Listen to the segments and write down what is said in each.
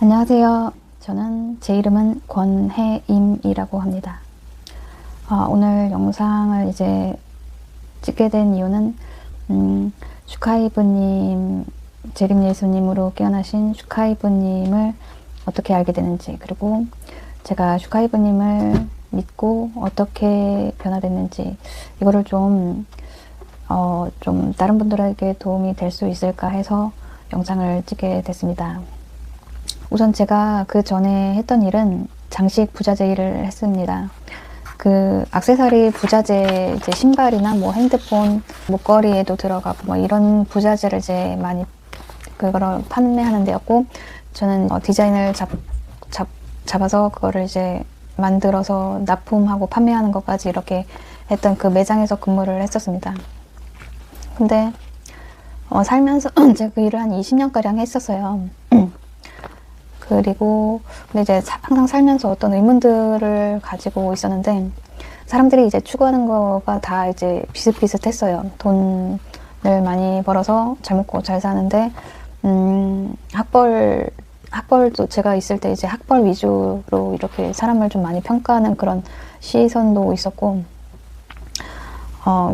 안녕하세요. 저는 제 이름은 권혜임이라고 합니다. 오늘 영상을 이제 찍게 된 이유는 슈카이브님, 재림예수님으로 깨어나신 슈카이브님을 어떻게 알게 되는지, 그리고 제가 슈카이브님을 믿고 어떻게 변화됐는지, 이거를 좀 다른 분들에게 도움이 될 수 있을까 해서 영상을 찍게 됐습니다. 우선 제가 그 전에 했던 일은 장식 부자재 일을 했습니다. 그 액세서리 부자재, 이제 신발이나 뭐 핸드폰, 목걸이에도 들어가고 뭐 이런 부자재를 이제 많이 그거를 판매하는 데였고, 저는 디자인을 잡아서 그거를 이제 만들어서 납품하고 판매하는 것까지 이렇게 했던 그 매장에서 근무를 했었습니다. 근데 살면서 제가 그 일을 한 20년가량 했었어요. 그리고 근데 이제 항상 살면서 어떤 의문들을 가지고 있었는데, 사람들이 이제 추구하는 거가 다 이제 비슷비슷했어요. 돈을 많이 벌어서 잘 먹고 잘 사는데, 학벌도 제가 있을 때 이제 학벌 위주로 이렇게 사람을 좀 많이 평가하는 그런 시선도 있었고,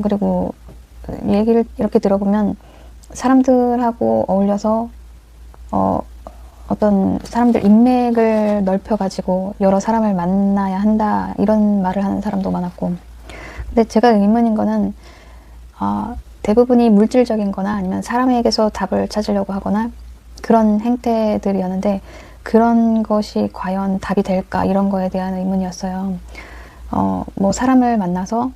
그리고 얘기를 이렇게 들어보면 사람들하고 어울려서 어떤 사람들 인맥을 넓혀가지고 여러 사람을 만나야 한다, 이런 말을 하는 사람도 많았고, 근데 제가 의문인 거는 대부분이 물질적인 거나 아니면 사람에게서 답을 찾으려고 하거나 그런 행태들이었는데, 그런 것이 과연 답이 될까, 이런 거에 대한 의문이었어요. 뭐 사람을 만나서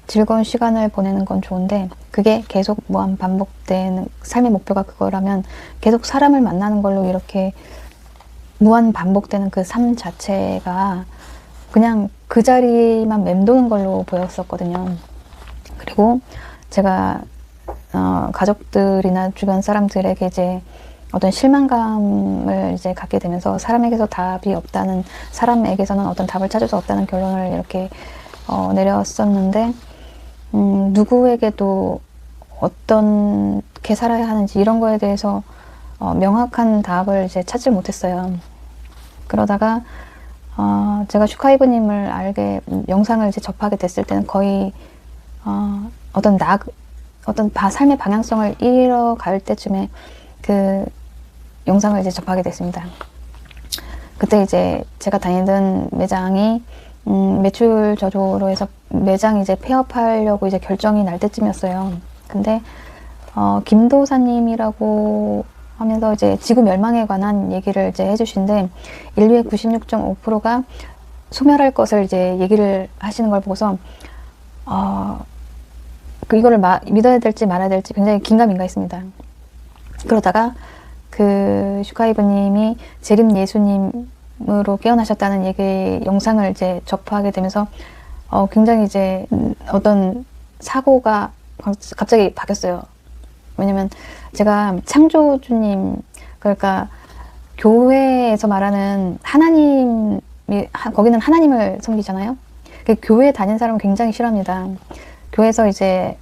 즐거운 시간을 보내는 건 좋은데, 그게 계속 무한 반복되는 삶의 목표가 그거라면 계속 사람을 만나는 걸로 이렇게 무한 반복되는 그 삶 자체가 그냥 그 자리만 맴도는 걸로 보였었거든요. 그리고 제가 가족들이나 주변 사람들에게 이제 어떤 실망감을 이제 갖게 되면서, 사람에게서 답이 없다는, 사람에게서는 어떤 답을 찾을 수 없다는 결론을 이렇게 내렸었는데, 누구에게도 어떻게 살아야 하는지 이런 거에 대해서 명확한 답을 이제 찾지 못했어요. 그러다가 제가 슈카이브님을 영상을 이제 접하게 됐을 때는 거의 삶의 방향성을 잃어갈 때쯤에 그 영상을 이제 접하게 됐습니다. 그때 이제 제가 다니던 매장이 매출 저조로 해서 매장 이제 폐업하려고 이제 결정이 날 때쯤이었어요. 근데 김도사님이라고 하면서 이제 지구 멸망에 관한 얘기를 이제 해주신데, 인류의 96.5%가 소멸할 것을 이제 얘기를 하시는 걸 보고서 이거를 믿어야 될지 말아야 될지 굉장히 긴가민가했습니다. 그러다가 그 슈카이브님이 재림 예수님으로 깨어나셨다는 얘기 영상을 이제 접하게 되면서 굉장히 이제 어떤 사고가 갑자기 바뀌었어요. 왜냐면 제가 창조주님, 그러니까 교회에서 말하는 하나님이, 거기는 하나님을 섬기잖아요. 교회 다닌 사람은 굉장히 싫어합니다. 교회에서 이제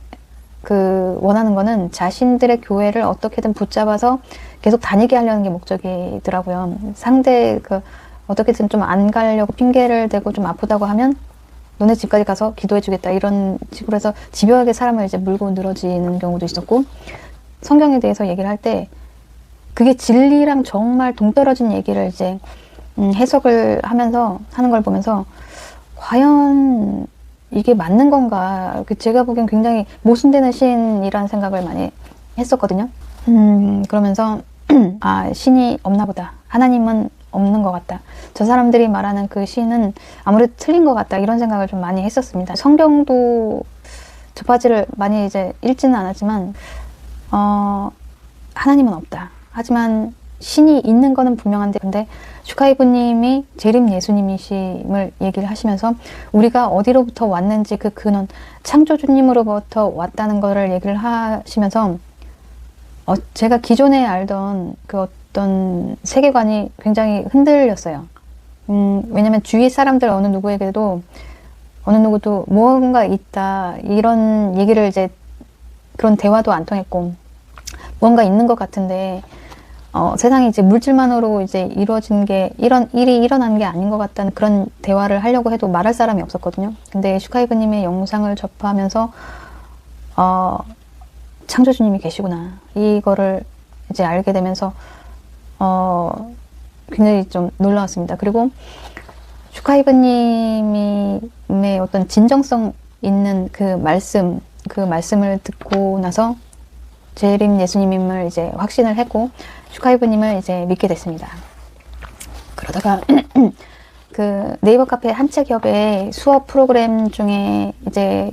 원하는 거는 자신들의 교회를 어떻게든 붙잡아서 계속 다니게 하려는 게 목적이더라고요. 어떻게든 좀 안 가려고 핑계를 대고 좀 아프다고 하면 너네 집까지 가서 기도해주겠다, 이런 식으로 해서 집요하게 사람을 이제 물고 늘어지는 경우도 있었고, 성경에 대해서 얘기를 할 때 그게 진리랑 정말 동떨어진 얘기를 이제 해석을 하면서 하는 걸 보면서 과연 이게 맞는 건가, 제가 보기엔 굉장히 모순되는 신이라는 생각을 많이 했었거든요. 그러면서 신이 없나 보다, 하나님은 없는 것 같다, 저 사람들이 말하는 그 신은 아무래도 틀린 것 같다, 이런 생각을 좀 많이 했었습니다. 성경도 접하지를 많이 이제 읽지는 않았지만 하나님은 없다, 하지만 신이 있는 거는 분명한데, 근데 슈카이브님이 재림 예수님이심을 얘기를 하시면서 우리가 어디로부터 왔는지 그 근원, 창조주님으로부터 왔다는 거를 얘기를 하시면서 제가 기존에 알던 그 어떤 세계관이 굉장히 흔들렸어요. 왜냐면 주위 사람들 어느 누구도 무언가 있다, 이런 얘기를 이제, 그런 대화도 안 통했고, 무언가 있는 것 같은데 세상이 이제 물질만으로 이제 이루어진 게 이런 일이 일어나는 게 아닌 것 같다는 그런 대화를 하려고 해도 말할 사람이 없었거든요. 근데 슈카이브님의 영상을 접하면서 창조주님이 계시구나 이거를 이제 알게 되면서 굉장히 좀 놀라웠습니다. 그리고 슈카이브님의 어떤 진정성 있는 그 말씀을 듣고 나서 재림 예수님임을 이제 확신을 했고 슈카이브님을 이제 믿게 됐습니다. 그러다가 그 네이버 카페 한책협의 수업 프로그램 중에 이제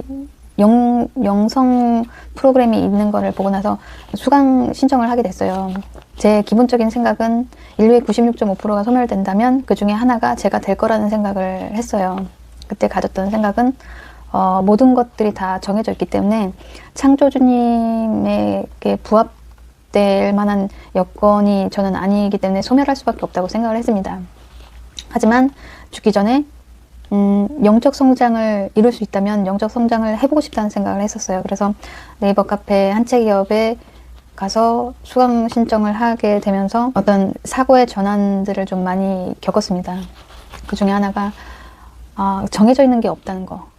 영성 프로그램이 있는 거를 보고 나서 수강 신청을 하게 됐어요. 제 기본적인 생각은 인류의 96.5%가 소멸된다면 그 중에 하나가 제가 될 거라는 생각을 했어요. 그때 가졌던 생각은 모든 것들이 다 정해져 있기 때문에 창조주님에게 부합될 만한 여건이 저는 아니기 때문에 소멸할 수밖에 없다고 생각을 했습니다. 하지만 죽기 전에 영적 성장을 이룰 수 있다면 영적 성장을 해보고 싶다는 생각을 했었어요. 그래서 네이버 카페 한책기업에 가서 수강 신청을 하게 되면서 어떤 사고의 전환들을 좀 많이 겪었습니다. 그 중에 하나가 정해져 있는 게 없다는 거.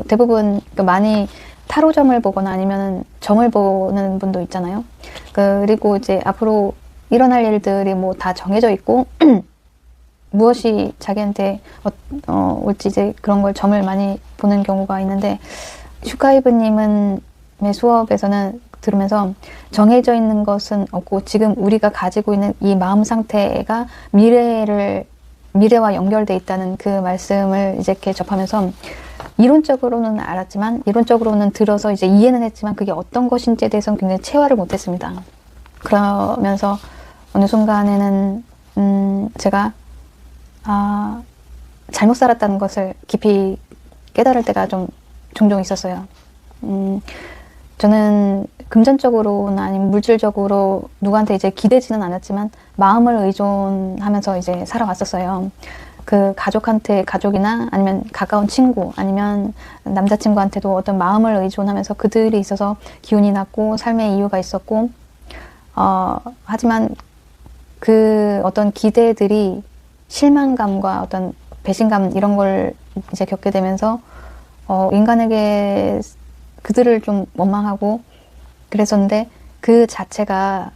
대부분 많이 타로점을 보거나 아니면 점을 보는 분도 있잖아요. 그리고 이제 앞으로 일어날 일들이 뭐 다 정해져 있고 무엇이 자기한테 올지 이제 그런 걸 점을 많이 보는 경우가 있는데 슈카이브님의 수업에서는 들으면서 정해져 있는 것은 없고 지금 우리가 가지고 있는 이 마음 상태가 미래와 연결돼 있다는 그 말씀을 이제 이렇게 접하면서 이론적으로는 알았지만 이론적으로는 들어서 이제 이해는 했지만 그게 어떤 것인지에 대해서는 굉장히 체화를 못했습니다. 그러면서 어느 순간에는 제가 잘못 살았다는 것을 깊이 깨달을 때가 좀 종종 있었어요. 저는 금전적으로나 아니면 물질적으로 누구한테 이제 기대지는 않았지만 마음을 의존하면서 이제 살아왔었어요. 그 가족이나 아니면 가까운 친구 아니면 남자친구한테도 어떤 마음을 의존하면서 그들이 있어서 기운이 났고 삶의 이유가 있었고 하지만 그 어떤 기대들이 실망감과 어떤 배신감 이런 걸 이제 겪게 되면서 인간에게 그들을 좀 원망하고 그랬었는데 그 자체가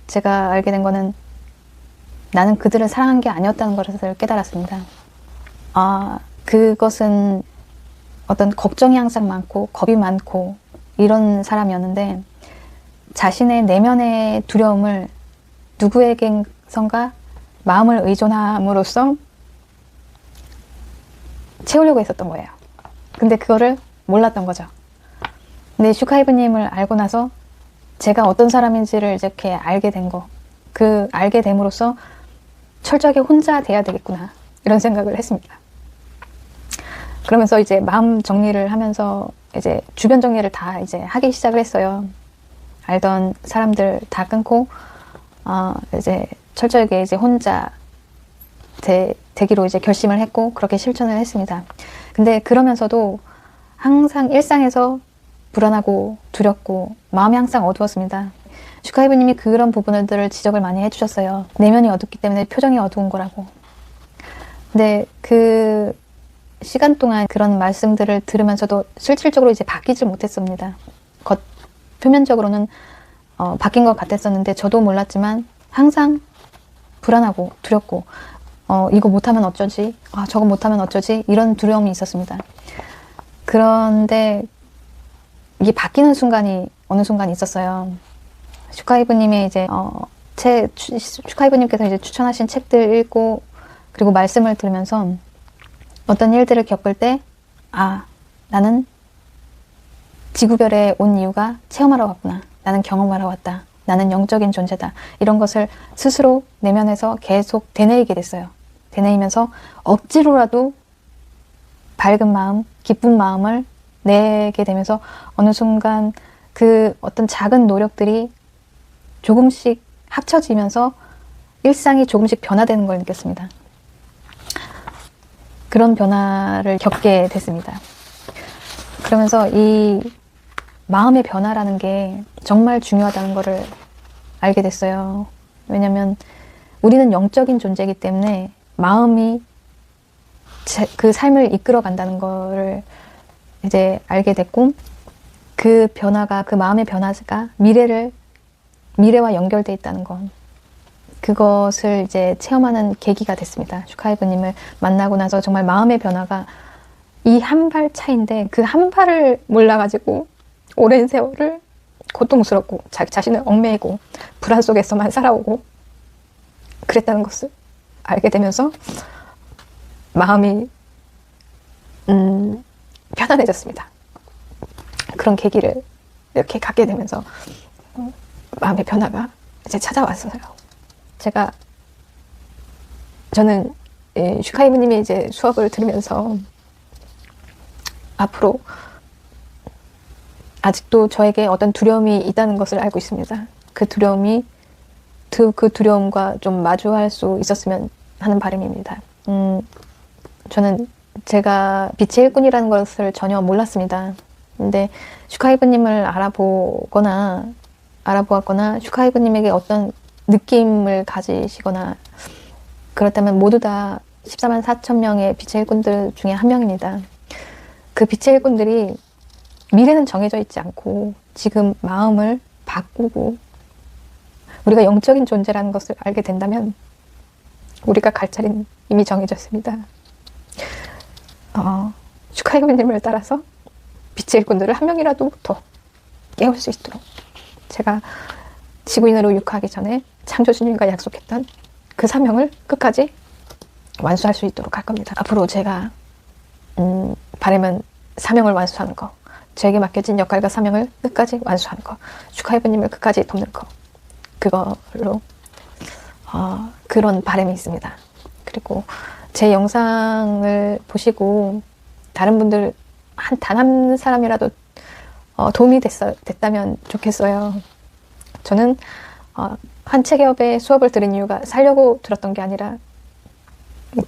제가 알게 된 거는 나는 그들을 사랑한 게 아니었다는 것을 깨달았습니다. 그것은 어떤 걱정이 항상 많고 겁이 많고 이런 사람이었는데 자신의 내면의 두려움을 누구에게선가 마음을 의존함으로써 채우려고 했었던 거예요. 근데 그거를 몰랐던 거죠. 근데 슈카이브님을 알고 나서 제가 어떤 사람인지를 이렇게 알게 된 거, 그 알게 됨으로써 철저하게 혼자 돼야 되겠구나 이런 생각을 했습니다. 그러면서 이제 마음 정리를 하면서 이제 주변 정리를 다 이제 하기 시작을 했어요. 알던 사람들 다 끊고 이제 철저하게 이제 혼자 되기로 이제 결심을 했고 그렇게 실천을 했습니다. 근데 그러면서도 항상 일상에서 불안하고 두렵고 마음이 항상 어두웠습니다. 슈카이브님이 그런 부분들을 지적을 많이 해주셨어요. 내면이 어둡기 때문에 표정이 어두운 거라고. 근데 그 시간 동안 그런 말씀들을 들으면서도 실질적으로 이제 바뀌질 못했습니다. 표면적으로는 바뀐 것 같았었는데 저도 몰랐지만 항상 불안하고 두렵고 이거 못하면 어쩌지? 저거 못하면 어쩌지? 이런 두려움이 있었습니다. 그런데 이게 바뀌는 순간이 어느 순간 있었어요. 슈카이브님의 이제 슈카이브님께서 이제 추천하신 책들 읽고 그리고 말씀을 들으면서 어떤 일들을 겪을 때 나는 지구별에 온 이유가 체험하러 왔구나. 나는 경험하러 왔다. 나는 영적인 존재다. 이런 것을 스스로 내면에서 계속 되뇌이게 됐어요. 되뇌이면서 억지로라도 밝은 마음, 기쁜 마음을 내게 되면서 어느 순간 그 어떤 작은 노력들이 조금씩 합쳐지면서 일상이 조금씩 변화되는 걸 느꼈습니다. 그런 변화를 겪게 됐습니다. 그러면서 이 마음의 변화라는 게 정말 중요하다는 것을 알게 됐어요. 왜냐면 우리는 영적인 존재이기 때문에 마음이 그 삶을 이끌어 간다는 거를 이제 알게 됐고, 그 변화가, 그 마음의 변화가 미래와 연결돼 있다는 건, 그것을 이제 체험하는 계기가 됐습니다. 슈카이브님을 만나고 나서 정말 마음의 변화가 이 한 발 차이인데, 그 한 발을 몰라가지고 오랜 세월을 고통스럽고 자기 자신을 얽매이고 불안 속에서만 살아오고 그랬다는 것을 알게 되면서 마음이 편안해졌습니다. 그런 계기를 이렇게 갖게 되면서 마음의 변화가 이제 찾아왔어요. 저는 슈카이브님의 이제 수업을 들으면서 앞으로 아직도 저에게 어떤 두려움이 있다는 것을 알고 있습니다. 그 두려움과 좀 마주할 수 있었으면 하는 바람입니다. 저는 제가 빛의 일꾼이라는 것을 전혀 몰랐습니다. 근데 슈카이브님을 알아보았거나 슈카이브님에게 어떤 느낌을 가지시거나 그렇다면 모두 다 14만 4천 명의 빛의 일꾼들 중에 한 명입니다. 그 빛의 일꾼들이 미래는 정해져 있지 않고 지금 마음을 바꾸고 우리가 영적인 존재라는 것을 알게 된다면 우리가 갈 자리는 이미 정해져 있습니다. 슈카이브님을 따라서 빛의 일꾼들을 한 명이라도 더 깨울 수 있도록 제가 지구인으로 육하기 전에 창조주님과 약속했던 그 사명을 끝까지 완수할 수 있도록 할 겁니다. 앞으로 제가 바라면 사명을 완수하는 거, 저에게 맡겨진 역할과 사명을 끝까지 완수하는 거, 슈카이브님을 끝까지 돕는 거, 그걸로 그런 바람이 있습니다. 그리고 제 영상을 보시고 다른 분들 단 한 사람이라도 도움이 됐다면 좋겠어요. 저는 한 체계업의 수업을 들은 이유가 살려고 들었던 게 아니라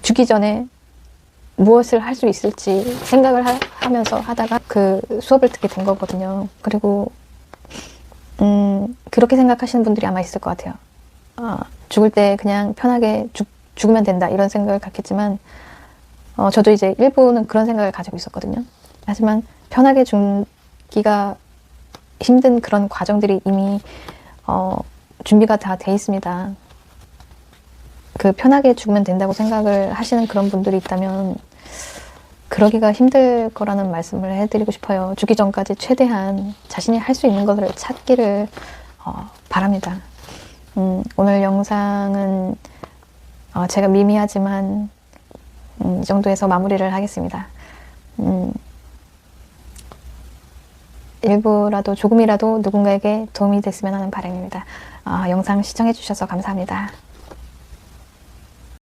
죽기 전에 무엇을 할 수 있을지 생각을 하면서 하다가 그 수업을 듣게 된 거거든요. 그리고 그렇게 생각하시는 분들이 아마 있을 것 같아요. 죽을 때 그냥 편하게 죽으면 된다 이런 생각을 갖겠지만 저도 이제 일부는 그런 생각을 가지고 있었거든요. 하지만 편하게 죽기가 힘든 그런 과정들이 이미 준비가 다 돼 있습니다. 그 편하게 죽으면 된다고 생각을 하시는 그런 분들이 있다면 그러기가 힘들 거라는 말씀을 해드리고 싶어요. 죽기 전까지 최대한 자신이 할 수 있는 것을 찾기를 바랍니다. 오늘 영상은 제가 미미하지만 이 정도에서 마무리를 하겠습니다. 일부라도 조금이라도 누군가에게 도움이 됐으면 하는 바람입니다. 영상 시청해 주셔서 감사합니다.